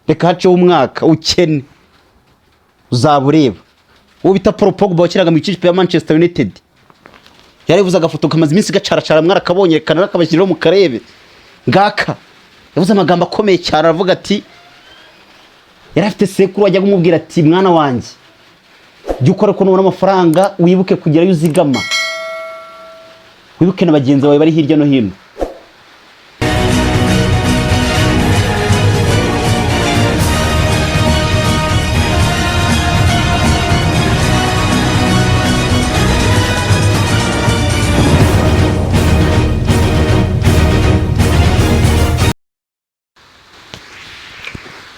reka haceho umwaka ukene uzabureba uwo bita Paul Pogba wakiraga mu ikipe ya Manchester United yarevuze agafoto kamaze iminsi gacaracara mwarakabonye kanara kabashyiriro mu karebe ngaka yavuze amagambo akomeye cyane aravuga ati yarafite sekuru wajya kumubwira ati mwana wanjye jya ukora ko nubona amafaranga wibuke kugerayo uzigama wibuke na bagenzi bawe bari hirya no hino.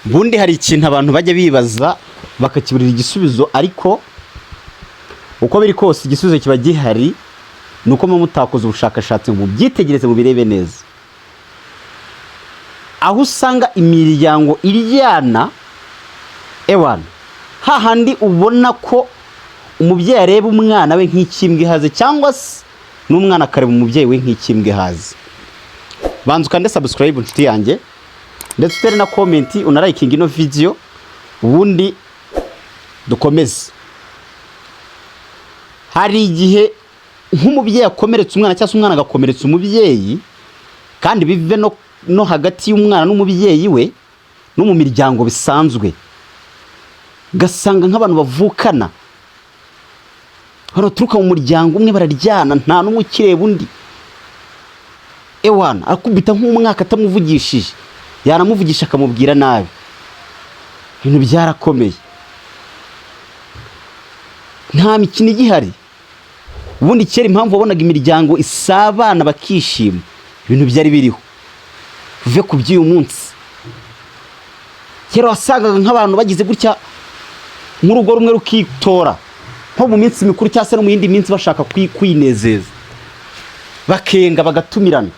Bundi hari ikintu abantu bajya bibaza bakakiburira igisubizo, ariko uko biri kose igisubizo kiba gihari, nuko mutakoze ubushakashatsi ngo byitegereze mu birebe neza. Aho usanga imiryango iryana ewana hahandi ubona ko umubyeyi areba umwana we nk'ikimbwe haze, cyangwa se n'umwana akareba umubyeyi we nk'ikimbwe haze. Banza ukande subscribe nshuti yanjye, ndetse utere na comment unalikinga ino video, ubundi dukomeze. Hari igihe nk'umubyeyi akomeretse umwana cyangwa umwana agakomeretsa umubyeyi, kandi bive no hagati y'umwana n'umubyeyi we no mu miryango bisanzwe, gasanga nk'abantu bavukana hano turuka mu muryango umwe bararyana, nta n'umwe ukireba undi. Ewana akubita nk'umwaka atamuvugishije, yaramuvugisha akamubwira nabi, ibintu byarakomeye, nta mikino igihari. Ubundi kera impamvu wabonaga imiryango isabana bakishima, ibintu byari biriho uve ku by'uyu munsi. Kera wasangaga nk'abantu bagize gutya nk'urugo rumwe rukitora nko mu minsi mikuru cyangwa se no mu yindi minsi bashaka kwinezeza, bakenga bagatumirana,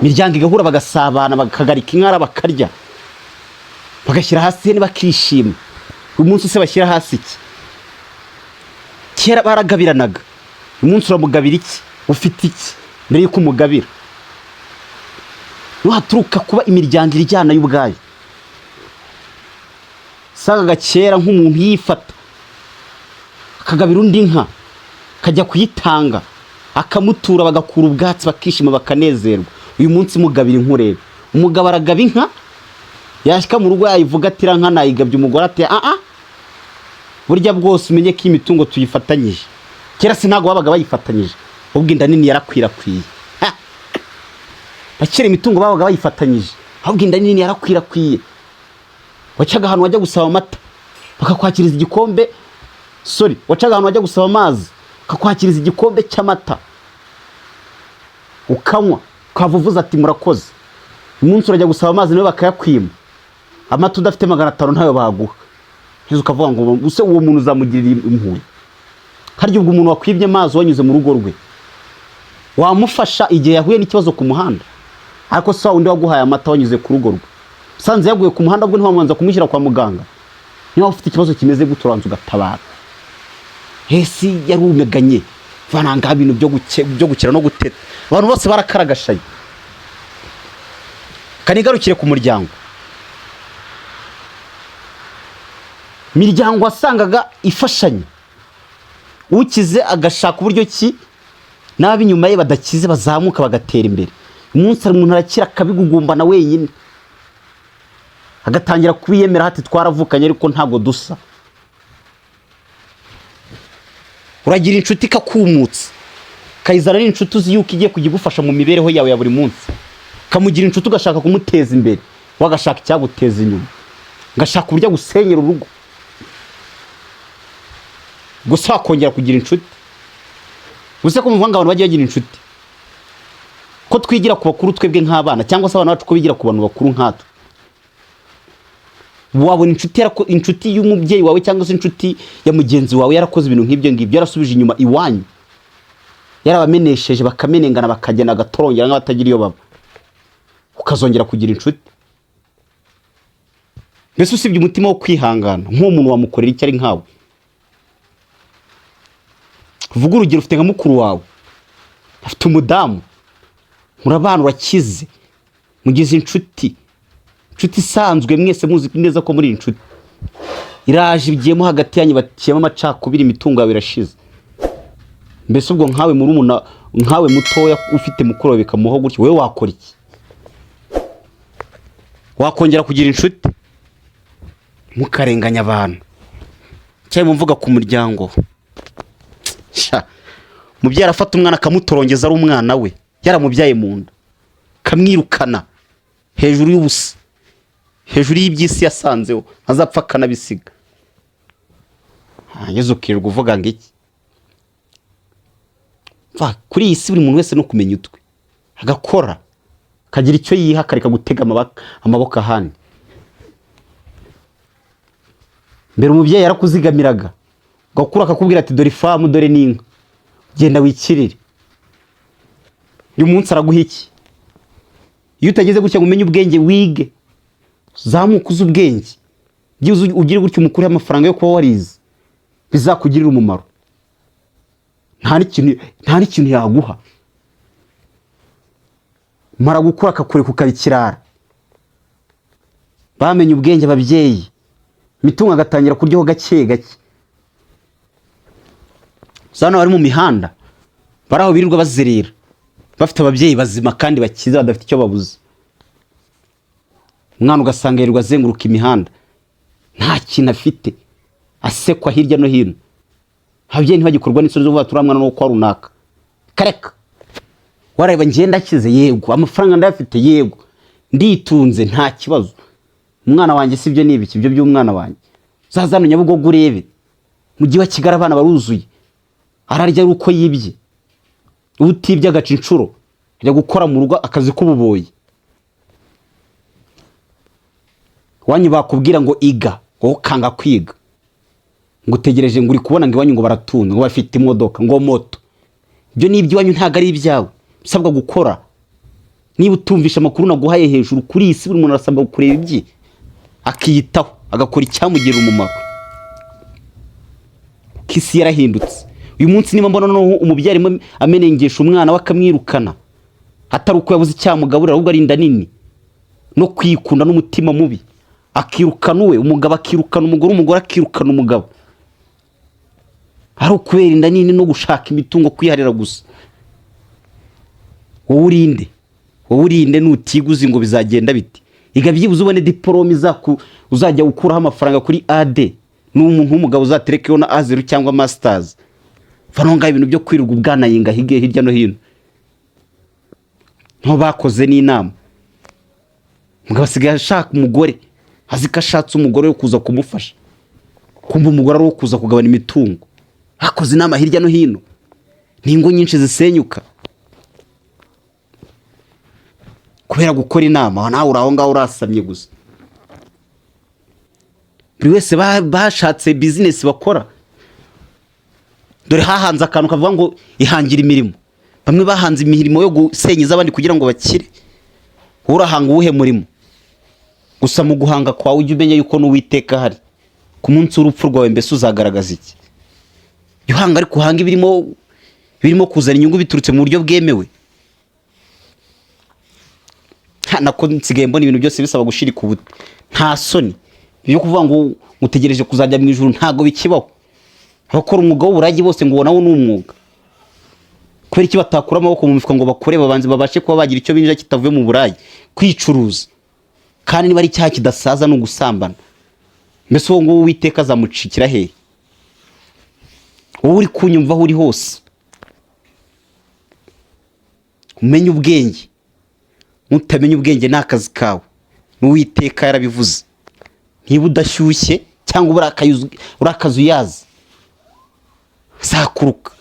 imiryango igahura bagasabana, bakagarika inkara bakarya, bagashyira hasi hene bakishima. Uyu munsi se bashyira hasi iki? Kera baragabiranaga, uyu munsi uramugabira iki? Ufite iki mbere yuko umugabira? Nuhaturuka kuba imiryango iryana y'ubwayo. Sangaga kera nk'umuntu yifata akagabira undi nka, kajya kuyitanga, akamutura, bagakura ubwatsi, bakishima, bakanezerwa. Uyu munsi mugabira inkurebe, umugabo aragaba inka, yashika mu rugo yayivuga ati ranka nayigabye, umugore ati burya bwose umenye ko imitungo tuyifatanyije. Kera se ntago babaga bayifatanyije, ubwo inda nini yarakwirakwiye. Bakira imitungo babaga bayifatanyije, ahubwo inda nini yarakwirakwiye. Wacaga ahantu wajya gusaba amata bakakwakiriza igikombe, wacaga ahantu wajya gusaba amazi bakakwakiriza igikombe cy'amata ukanywa, ukavuvuza ati murakoze. Umunsi urajya gusaba amazi nawe bakayakwima, amata udafite 500 ntayo baguha. Hizo ukavuga ngo use uwo muntu uzamugirira impuhwe. Harya ubwo umuntu wakwibye amazi wanyuze mu rugo rwe wamufasha igihe yahuye n'ikibazo ku muhanda? Ariko se undi waguhaye amata wanyuze ku rugo rwe, sanze yaguye ku muhanda bwo ntiwamanza kumushyira kwa muganga, niba ufite ikibazo kimeze guturanza ugatabara. Hesi yarumeganye vananga ibintu byo gukira no guteta, abantu bose barakaragashaye. Kanigarukire ku muryango. Miryango wasangaga ifashanya, ukize agashaka uburyo ki nabi nyuma ye badakize bazamuka bagatera imbere. Umunsi umuntu arakira akabigugumba na wenyine, agatangira kubiyemera hati twaravukanye ariko ntago dusa. Uragira inshuti kakumutse, kayizana n'inshuti uzi yuko igiye kugufasha mu mibereho yawe ya buri munsi, kamugira inshuti ugashaka kumuteza imbere, wagashaka icyaguteza inyuma, ngashaka uburyo gusenyera urugo. Gusa wakongera kugira inshuti, gusa ko muvanga abantu bagiye bagira inshuti, ko twigira ku bakuru twebwe nk'abana, cyangwa se abantu bacu ko bigira ku bantu bakuru nkatwe. Wabona inshuti y'umubyeyi wawe cyangwa se inshuti ya mugenzi wawe yarakoze ibintu nk'ibyo ngibyo, yarasubije inyuma iwanyu, yarabamenesheje bakamenengana bakagena gatorongera nk'abatagira iyo baba, ukazongera kugira inshuti. Mbese usibye umutima wo kwihangana, nk'umuntu wamukorera icyo ari nkawe. Vuga urugero, ufite nka mukuru wawe, afite umudamu, murabana urakize, mugize inshuti, inshuti isanzwe mwese muzi neza ko muri inshuti iraje igiyemo hagati yanyu bakiyemo amacakubiri imitungo yawe irashize. Mbese ubwo nkawe murumuna nkawe mutoya ufite mukuru bikamuho gutyo wewe wakora iki? Wakongera kugira inshuti mukarenganya abantu cyane mumvuga ku muryango. Mubyara afata umwana akamutorongeza ari umwana we yaramubyaye mu nda kamwirukana hejuru y'ubusa hejuru y'ibyisi yasanzeho azapfa kanabisiga. Yezu kirwa uvuga ngo iki? Kuri iyi si buri muntu wese no kumenya utwe agakora kagira icyo yiha kareka gutega amaboko ahandi. Mbere umubyeyi yarakuzigamiraga gakura akakubwira ati dore ifamu dore n'inka genda wikirire. Uyu munsi araguha iki? Iyo utageze gutya umenye ubwenge wige zamuka uzi ubwenge ugire gutya umukuru y'amafaranga yo kuba warize bizakugirira umumaro. Nta n'ikintu yaguha mara gukura akakureka ukabikirara. Bamenye ubwenge ababyeyi mitungo agatangira kuryaho gake gake. Zano bari mu mihanda baraho birirwa bazerera bafite ababyeyi bazima kandi bakiza badafite icyo babuze. Umwana ugasanga yirirwa azenguruka imihanda nta kintu afite asekwa hirya no hino. Ababyeyi ntibagikorwa n'isoni zo kuvuga turamwana no kwa runaka kareka wareba ngenda akize yego amafaranga ndafite yego nditunze nta kibazo. Umwana wanjye sibyo nibiki ibyo by'umwana wanjye zazano Nyabugogo urebe mugiye wa Kigali abana baruzuye ararya uko yibye utibye agaca incuro ajya gukora mu rugo akazi k'ububoyi. Wanyu bakubwira ngo iga ngo kanga kwiga ngo utegereje ngo uri kubona ngo iwanyu ngo baratunga ngo bafite imodoka ngo moto. Ibyo ni iby'iwanyu ntago ari ibyawe usabwa gukora. Niba utumvisha amakuru naguhaye hejuru kuri iyi si buri muntu arasabwa gukorera ibyi akiyitaho agakora icyamugira umumaro. Kisi yarahindutse uyu munsi niba mbona no umubyari amenengesha umwana wakamwirukana atari uko yabuze icyamugaburira ahubwo ari inda nini no kwikunda n'umutima mubi akirukana uwe umugabo akirukana umugore akirukana umugabo ari ukubera inda nini no gushaka imitungo kwiharira gusa. Wowe urinde nutiguze ngo bizagenda biti iga byibuze ubone diplome uzajya gukuraho amafaranga kuri AD n'umuntu w'umugabo uzaterekeho na A0 cyangwa masters. Vanonga ibintu byo kwirirwa ubwana yinga hige hirya no hino nto bakoze n'inama. Mugabo asigaye ashaka umugore azikashatse umugore wo kuza kumufasha kumva umugore ari wo kuza kugabana imitungo. Hakoze inama hirya no hino n'ingo nyinshi zisenyuka kubera gukora inama. Nawe uraho ngaho urasamye gusa. Buri wese bashatse business bakora dore hahanze akantu kavuga ngo ihangira imirimo. Bamwe bahanze imirimo yo gusenyiza abandi kugira ngo bakire. Urahanga uwuhe murimo gusa mu guhanga kwawe ujye umenya yuko n'Uwiteka hari ku munsi w'urupfu rwawe mbese uzagaragaza iki? Yuhanga ari kuhanga birimo kuzana inyungu biturutse mu buryo bwemewe. Nako nsigaye mbona ibintu byose bisaba gushirika ubute nta soni byo kuvuga ngo mutegereje kuzajya mu ijuru ntago bikibaho. Abakora umwuga w'uburagi bose ngo nawo n'umwuga kubera iki batakura amaboko mu mifuka ngo bakore babanze babashe kuba bagira icyo binjira kitavuye mu burayi kwicuruza kandi niba ari cyaha kidasaza no gusambana. Mbese uwo ngo Uwiteka azamucikira he? Wowe uri kunyumva aho uri hose umenye ubwenge. Mutamenya ubwenge n'akazi kawe n'Uwiteka yarabivuze. Niba udashyushye cyangwa urakazuyaza zakuruka.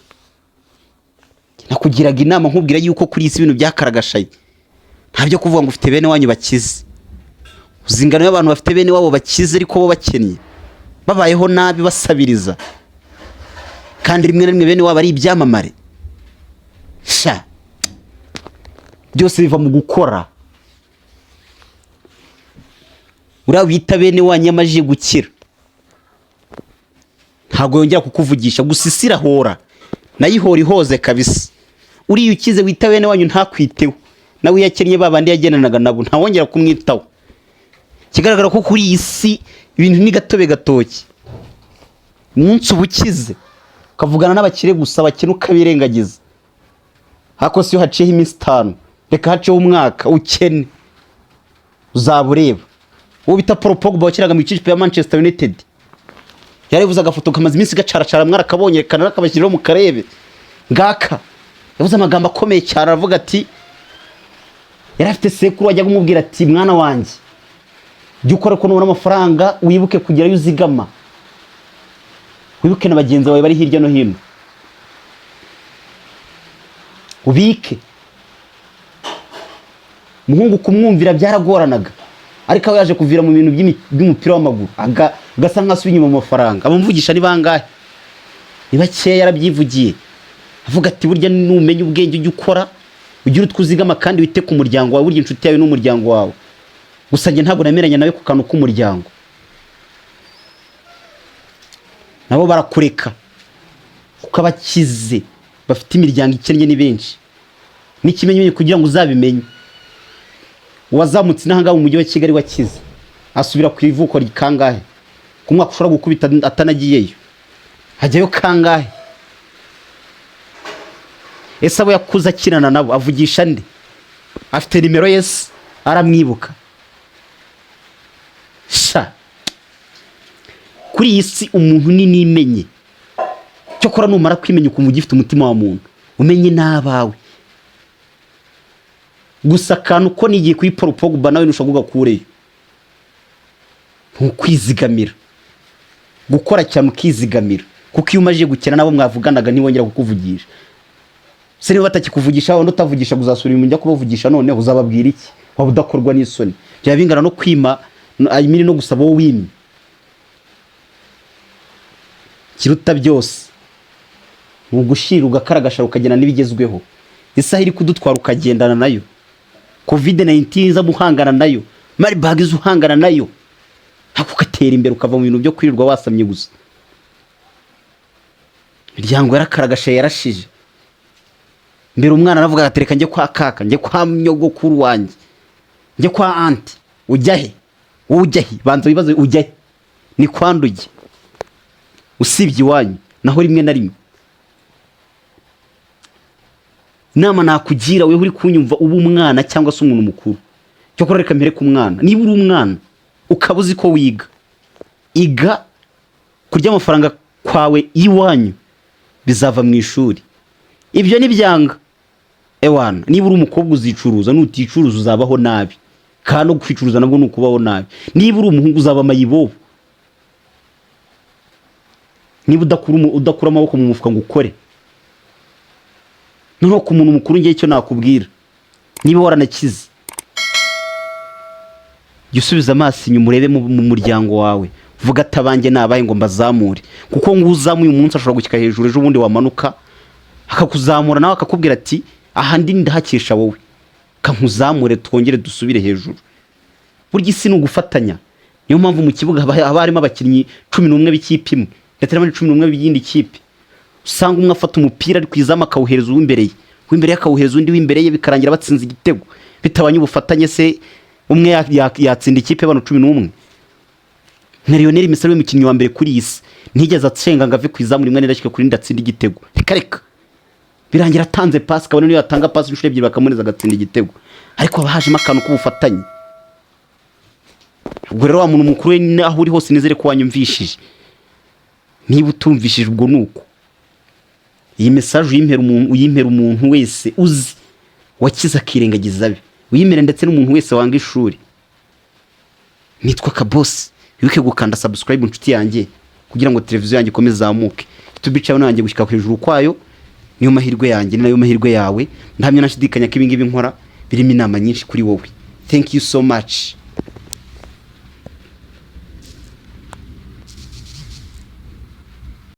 Nakugiraga inama nkubwira yuko kuri isi ibintu byakaragashaye ntabyo kuvuga ngo ufite bene wanyu bakize. Uzingano y'abantu bafite bene wabo bakize ariko bo bakennye babayeho nabi basabiriza kandi rimwe na rimwe bene wabo ari ibyamamare. Byose biva mu gukora. Urabita bene wanyu amaje gukira ntago yongera kukuvugisha gusisira hora nayihora ihoze kabisa. Uri ukize wita bene wanyu ntakwiteho nawe yakennye babandi yagenanaga nabo ntawongera kumwitaho. kigaragara ko kuri iyi si ibintu ni gatobe gatoki. Umunsi ubukize ukavugana n'abakire gusa, abakene ukabirengagiza. Hako si yo haciyeho iminsi 5, reka haciyeho umwaka ukene uzaba ureba. Uwo bita Paul Pogba wakiraga mu ikipe ya Manchester United yarevuze agafoto kamaze iminsi gacaracara, mwarakabonye kanara kabashyiriro mu karebe ngaka. Yavuze amagambo akomeye cyane, aravuga ati yari afite sekuru wajya kumubwira ati mwana wanjye jya ukora ko nubona amafaranga wibuke kugira yuzigama, wibuke na bagenzi bawe bari hirya no hino, ubike. Muhungu kumwumvira byaragoranaga, ariko aho yaje kuvira mu bintu by'umupira w'amaguru agasa nk'asubiye inyuma mu mafaranga. Abamvugisha ni bangahe? Ni bakeya. Yarabyivugiye avuga ati burya numenye ubwenge ujye ukora, ujye utwuzigama kandi wite ku muryango wawe. Burya inshuti yawe n'umuryango wawe. Gusa njye ntabwo nameranya nawe ku kantu k'umuryango. Nabo barakureka kuko abakize bafite imiryango ikennye ni benshi. N'ikimenye kugira ngo uzabimenye, wazamutse n'ahanga mu mujyi wa Kigali wakize asubira ku ivuko rikangahe? Ku mwaka ushobora gukubita atanagiyeyo, hajyayo kangahe? Ese abo yakuza kinana nabo avugisha nde? Afite nimero yese aramwibuka? Sha kuri iyi si umuntu ni nimenye. Cyo kora numara kwimenya ukumva ugifite umutima wa muntu, umenye n'abawe. Gusa kantu ko nigiye kuri Paul Pogba nawe nushaguga kureyo, ntukwizigamira, gukora cyane ukizigamira, kuko iyo umaje gukena nabo mwavuganaga ntiwongera kukuvugisha. Se niba batakikuvugisha wandi utavugisha guzasura imujya kubavugisha, none uzababwira iki? Waba udakorwa n'isoni. Bya bingana no kwima ayimini no gusaba wo wimi. Kiruta byose ugushira ugakaragashara ukagena nibigezweho. Isaha iri kudutwara ukagendana nayo. COVID-19 za muhangana nayo, mari bagize uhangana nayo, hakukatera imbere ukava mu bintu byo kwirirwa wasamye gusa. Imiryango yarakaragashe yarashije. Mbere umwana aravuga atereka njye kwa kaka, njye kwa nyogokuru wanjye, njye kwa anti. Ujyahe? Ujyahe? Banza bibaze ujyahe? Ni kwanduye usibye iwanyu naho rimwe na rimwe. Nama nakugira wewe uri kunyumva ubu umwana cyangwa se umuntu mukuru, cyo koreka mbere ku mwana. Niba uri umwana ukabuzi ko wiga, iga kurya amafaranga kwawe iwanyu bizava mu ishuri. Ibyo ni byanga ewana. Niba uri umukobwa uzicuruza, nuticuruza uzabaho nabi, kandi no kwicuruza nabwo nukubaho nabi. Niba uri umuhungu uzaba mayibobo. Niba udakura amaboko mu mufuka ngo ukore. Noneho ku muntu mukuru ngiye cyo nakubwira, niba waranakize yusubiza amaso inyuma urebe mu muryango wawe, vuga atabange nabaye ngo mbazamure. Kuko nguzamuye umunsi ashobora gukika hejuru, ejo bundi wamanuka akakuzamura nawe akakubwira ati aha ndi ndahakesha wowe, kankuzamure twongere dusubire hejuru. Burya isi nugufatanya. Niyo mpamvu mu kibuga haba harimo abakinnyi 11 b'ikipe imwe ndetse n'abandi 11 b'iyindi kipe. Usanga umwe afata umupira ari kwizama akawuhereza uw'imbere ye, uw'imbere yakawuhereza undi w'imbere ye, bikarangira batsinze igitego bitabanye ubufatanye. Se umwe yatsinda ikipe bano 11. Na Lionel Messi w'umukinnyi wa mbere kuri isi ntigeze atsenga ngo ave kwizamu rimwe n'irashika kuri ndatsinda igitego. Reka birangira atanze pass, kabone niyo yatanga pass inshuro ebyiri bakamuneza agatsinda igitego. Ariko abahajemo akantu k'ubufatanye. Ubwo rero wa muntu mukuru we aho uri hose nizere ko wanyumvishije. Niba utumvishije ubwo nuko iyi message uyimpera umuntu wese uzi wakiza akirengagiza be, uyimere ndetse n'umuntu wese wanga ishuri. Nitwa Kaboss, wibuke gukanda subscribe inshuti yanjye kugira ngo televiziyo yanjye ikomeze zamuke. YouTube channel yanjye gushyika hejuru kwayo niyo mahirwe yanjye, nayo mahirwe yawe. Ndahamya nashidikanya ko ibingibi nkora birimo inama nyinshi kuri wowe. Thank you so much.